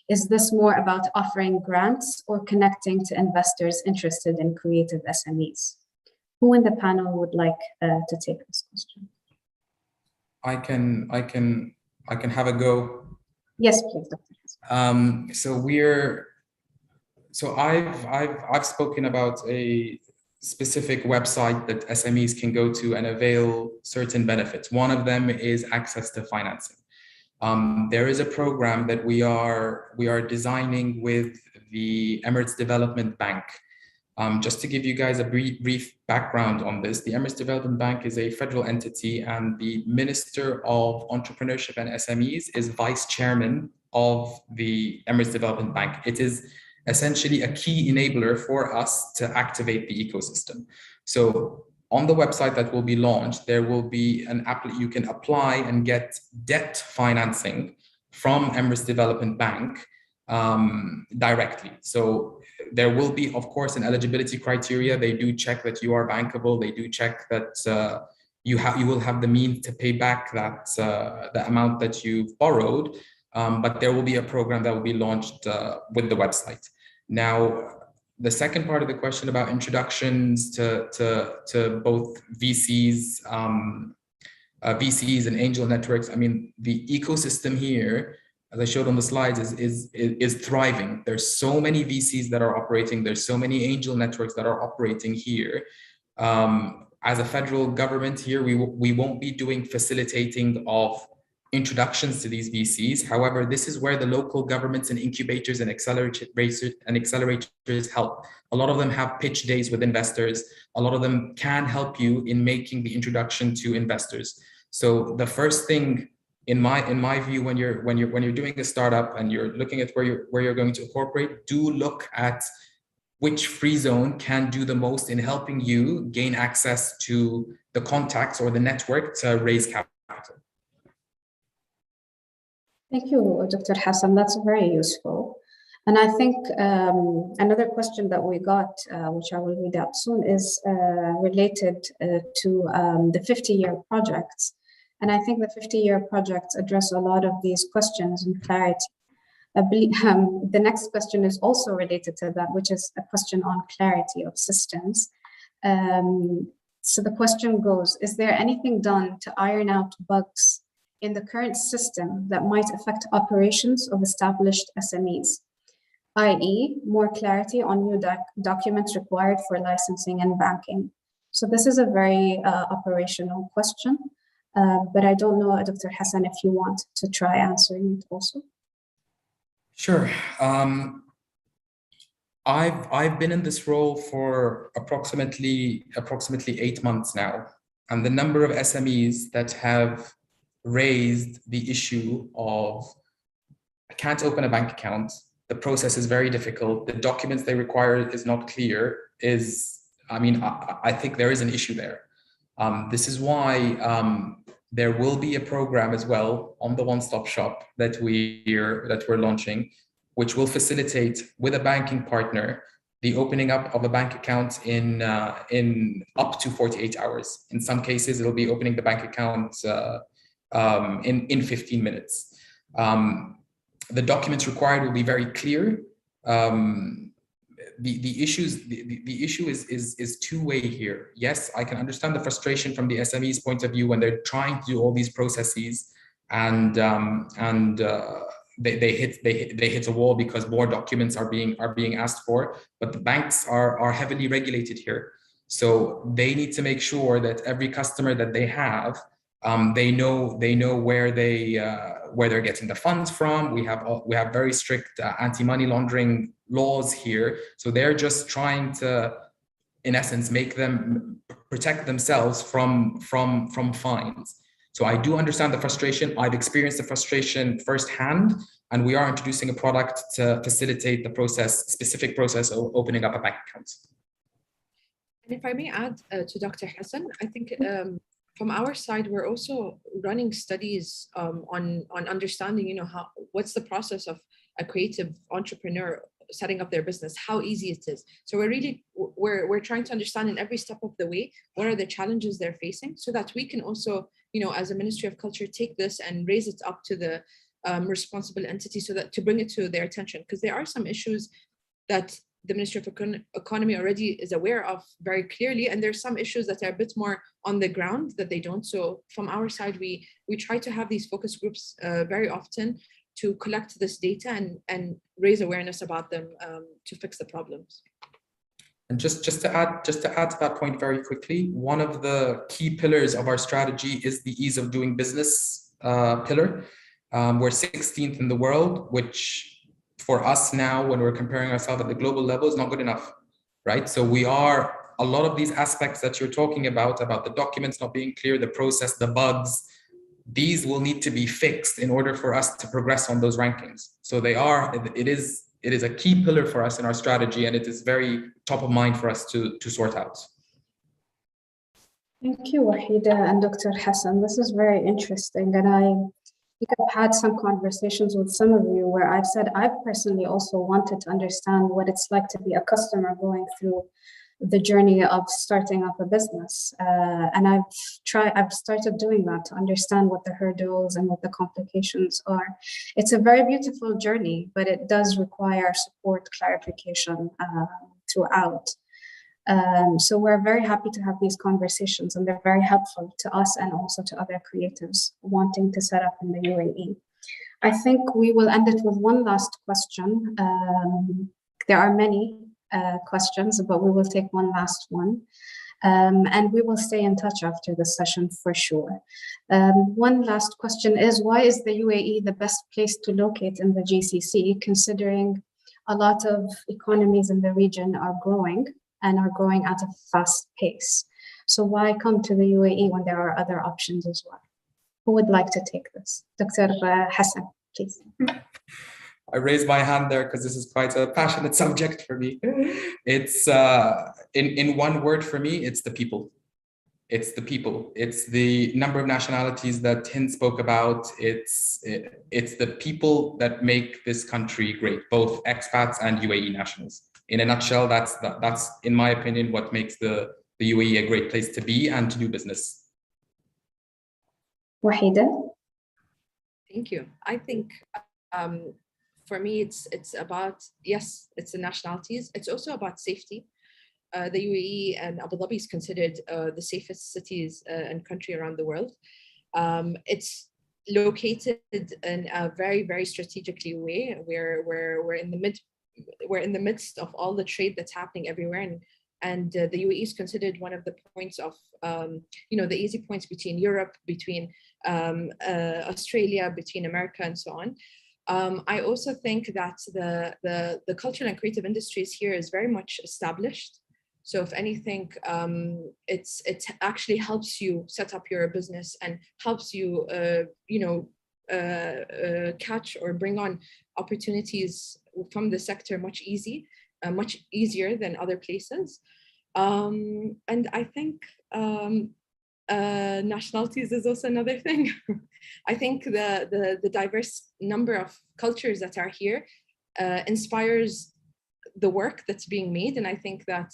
Is this more about offering grants or connecting to investors interested in creative SMEs? Who in the panel would like to take this question?
I can have a go.
Yes, please, Dr.
So I've spoken about a specific website that SMEs can go to and avail certain benefits. One of them is access to financing. There is a program that we are designing with the Emirates Development Bank. Just to give you guys a brief background on this, the Emirates Development Bank is a federal entity, and the Minister of Entrepreneurship and SMEs is Vice Chairman of the Emirates Development Bank. It is essentially a key enabler for us to activate the ecosystem. So on the website that will be launched, there will be an app you can apply and get debt financing from Emirates Development Bank directly. So there will be, of course, an eligibility criteria. They do check that you are bankable. They do check that you will have the means to pay back that the amount that you've borrowed. But there will be a program that will be launched with the website. Now, the second part of the question about introductions to both VCs, VCs and angel networks. I mean, the ecosystem here, as I showed on the slides, is thriving. There's so many VCs that are operating. There's so many angel networks that are operating here. As a federal government here, we won't be doing facilitating of introductions to these VCs. However, this is where the local governments and incubators and accelerators help. A lot of them have pitch days with investors. A lot of them can help you in making the introduction to investors. So the first thing, in my view, when you're doing a startup and you're looking at where you're going to incorporate, do look at which free zone can do the most in helping you gain access to the contacts or the network to raise capital.
Thank you, Dr. Hassan. That's very useful. And I think another question that we got, which I will read out soon, is related to the 50-year projects. And I think the 50-year projects address a lot of these questions in clarity. I believe, the next question is also related to that, which is a question on clarity of systems. So the question goes, is there anything done to iron out bugs in the current system that might affect operations of established SMEs, i.e. more clarity on new documents required for licensing and banking? So this is a very operational question, but I don't know, Dr. Hassan, if you want to try answering it also.
Sure. I've been in this role for approximately 8 months now, and the number of SMEs that have raised the issue of, I can't open a bank account, the process is very difficult, the documents they require is not clear, I think there is an issue there. This is why there will be a program as well on the one-stop shop that we're launching, which will facilitate with a banking partner the opening up of a bank account in up to 48 hours. In some cases, it'll be opening the bank account in 15 minutes. The documents required will be very clear. The issue is two-way here. Yes, I can understand the frustration from the SME's point of view when they're trying to do all these processes and they hit a wall because more documents are being asked for. But the banks are heavily regulated here, so they need to make sure that every customer that they have, they know where they're getting the funds from. We have very strict anti-money laundering laws here, so they're just trying to, in essence, make them protect themselves from fines. So I do understand the frustration. I've experienced the frustration firsthand, and we are introducing a product to facilitate the specific process of opening up a bank account.
And if I may add to Dr. Hassan, I think from our side, we're also running studies on understanding, what's the process of a creative entrepreneur setting up their business, how easy it is. So we're trying to understand in every step of the way, what are the challenges they're facing, so that we can also, as a Ministry of Culture, take this and raise it up to the responsible entity, so that to bring it to their attention, because there are some issues that the Ministry of Economy already is aware of very clearly, and there's some issues that are a bit more on the ground that they don't. So from our side, we try to have these focus groups very often to collect this data and raise awareness about them to fix the problems.
And just to add to that point very quickly, one of the key pillars of our strategy is the ease of doing business pillar. We're 16th in the world, which for us now, when we're comparing ourselves at the global level, is not good enough, right? So a lot of these aspects that you're talking about the documents not being clear, the process, the bugs, these will need to be fixed in order for us to progress on those rankings. So it is a key pillar for us in our strategy, and it is very top of mind for us to sort out.
Thank you, Wahida and Dr. Hassan. This is very interesting, and I think I've had some conversations with some of you where I've said I've personally also wanted to understand what it's like to be a customer going through the journey of starting up a business. And I've started doing that to understand what the hurdles and what the complications are. It's a very beautiful journey, but it does require support, clarification throughout. So we're very happy to have these conversations, and they're very helpful to us and also to other creatives wanting to set up in the UAE. I think we will end it with one last question. There are many questions, but we will take one last one. And we will stay in touch after this session for sure. One last question is, why is the UAE the best place to locate in the GCC, considering a lot of economies in the region are growing and are growing at a fast pace? So why come to the UAE when there are other options as well? Who would like to take this? Dr. Hassan, please.
I raised my hand there because this is quite a passionate subject for me. It's in one word for me, it's the people. It's the people. It's the number of nationalities that Hind spoke about. It's the people that make this country great, both expats and UAE nationals. In a nutshell, that's in my opinion what makes the UAE a great place to be and to do business.
Wahida?
Thank you. I think for me, it's about, yes, it's the nationalities. It's also about safety. The UAE and Abu Dhabi is considered the safest cities and country around the world. It's located in a very, very strategically way, where we're in the midst of all the trade that's happening everywhere, and the UAE is considered one of the points of the easy points between Europe, between Australia, between America, and so on. I also think that the cultural and creative industries here is very much established. So if anything, it actually helps you set up your business and helps you, catch or bring on opportunities from the sector much easier than other places. And I think nationalities is also another thing. I think the diverse number of cultures that are here inspires the work that's being made, and I think that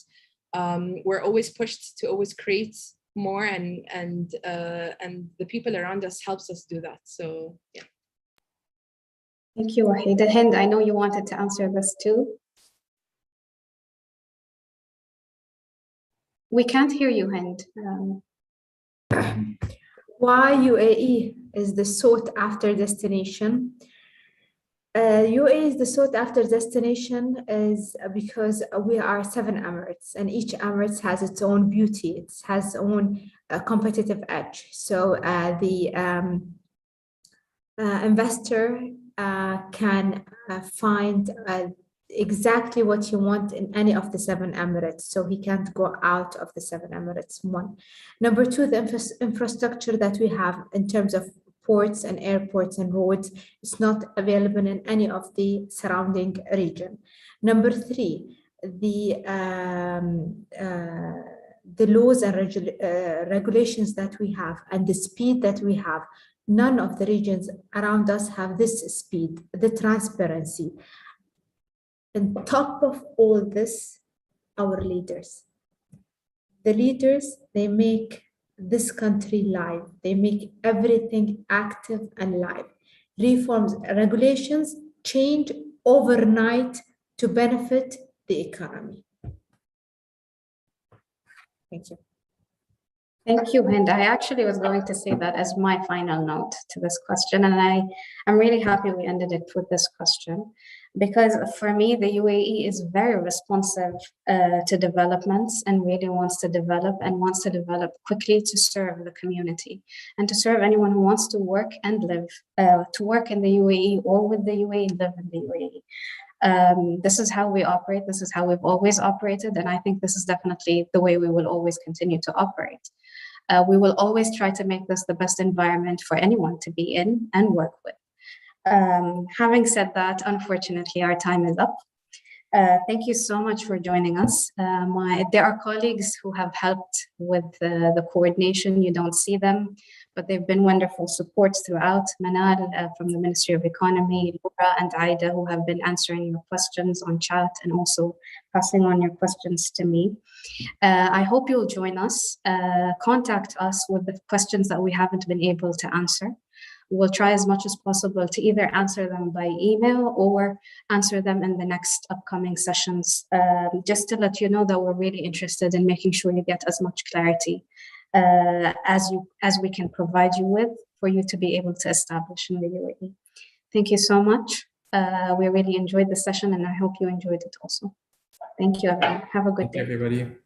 we're always pushed to always create more, and the people around us helps us do that. So yeah.
Thank you, Wahida. Hind, I know you wanted to answer this too. We can't hear you, Hind.
Why UAE is the sought after destination? UAE is the sought after destination is because we are 7 Emirates, and each Emirates has its own beauty. It has its own competitive edge. So the investor can find exactly what he wants in any of the 7 Emirates. So he can't go out of the 7 Emirates. One. Number two, the infrastructure that we have in terms of ports and airports and roads is not available in any of the surrounding region. Number three, the the laws and regulations that we have and the speed that we have, none of the regions around us have this speed, the transparency. On top of all this, our leaders. The leaders, they make this country live. They make everything active and live. Reforms, regulations change overnight to benefit the economy. Thank you.
Thank you, Hind. I actually was going to say that as my final note to this question, and I'm really happy we ended it with this question, because for me, the UAE is very responsive to developments and really wants to develop quickly to serve the community and to serve anyone who wants to work and live, to work in the UAE or with the UAE, live in the UAE. This is how we operate. This is how we've always operated. And I think this is definitely the way we will always continue to operate. We will always try to make this the best environment for anyone to be in and work with. Having said that, unfortunately, our time is up. Thank you so much for joining us. There are colleagues who have helped with the coordination. You don't see them, but they've been wonderful supports throughout. Manal from the Ministry of Economy, Laura and Aida, who have been answering your questions on chat and also passing on your questions to me. I hope you'll join us. Contact us with the questions that we haven't been able to answer. We'll try as much as possible to either answer them by email or answer them in the next upcoming sessions, just to let you know that we're really interested in making sure you get as much clarity as we can provide you with for you to be able to establish in the UAE. Thank you so much. We really enjoyed the session and I hope you enjoyed it also. Thank you, everyone. Have a good day.
Thank you, everybody.